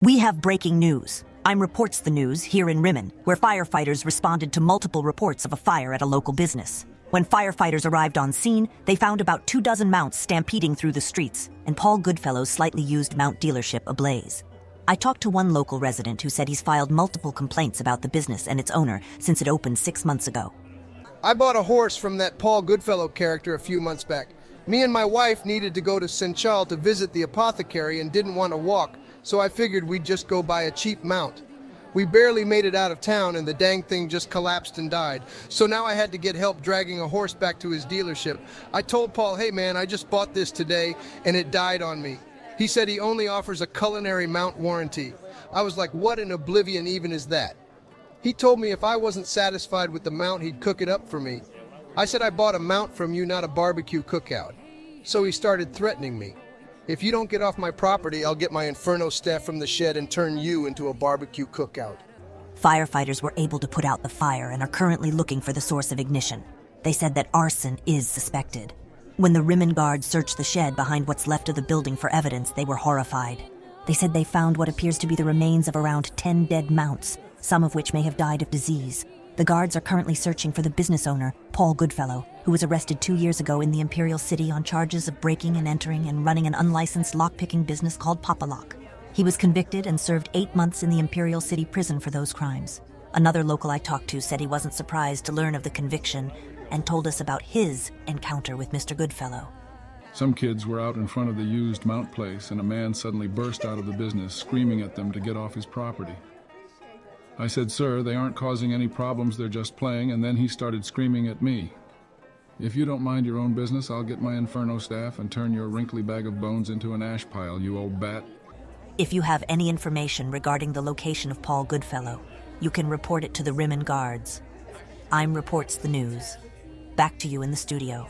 We have breaking news. I'm Reports the News here in Rimmen, where firefighters responded to multiple reports of a fire at a local business. When firefighters arrived on scene, they found about 24 mounts stampeding through the streets, and Paul Goodfellow's slightly used mount dealership ablaze. I talked to one local resident who said he's filed multiple complaints about the business and its owner since it opened 6 months ago. I bought a horse from that Paul Goodfellow character a few months back. Me and my wife needed to go to St. Charles to visit the apothecary and didn't want to walk, so I figured we'd just go buy a cheap mount. We barely made it out of town and the dang thing just collapsed and died. So now I had to get help dragging a horse back to his dealership. I told Paul, hey man, I just bought this today and it died on me. He said he only offers a culinary mount warranty. I was like, what in oblivion even is that? He told me if I wasn't satisfied with the mount, he'd cook it up for me. I said I bought a mount from you, not a barbecue cookout. So he started threatening me. If you don't get off my property, I'll get my Inferno staff from the shed and turn you into a barbecue cookout. Firefighters were able to put out the fire and are currently looking for the source of ignition. They said that arson is suspected. When the Rimmen guards searched the shed behind what's left of the building for evidence, they were horrified. They said they found what appears to be the remains of around 10 dead mounts, some of which may have died of disease. The guards are currently searching for the business owner, Paul Goodfellow, who was arrested 2 years ago in the Imperial City on charges of breaking and entering and running an unlicensed lock-picking business called Papa Lock. He was convicted and served 8 months in the Imperial City prison for those crimes. Another local I talked to said he wasn't surprised to learn of the conviction and told us about his encounter with Mr. Goodfellow. Some kids were out in front of the used mount place and a man suddenly burst out of the business screaming at them to get off his property. I said, sir, they aren't causing any problems, they're just playing, and then he started screaming at me. If you don't mind your own business, I'll get my Inferno staff and turn your wrinkly bag of bones into an ash pile, you old bat. If you have any information regarding the location of Paul Goodfellow, you can report it to the Rimmen guards. I'm Reports the News. Back to you in the studio.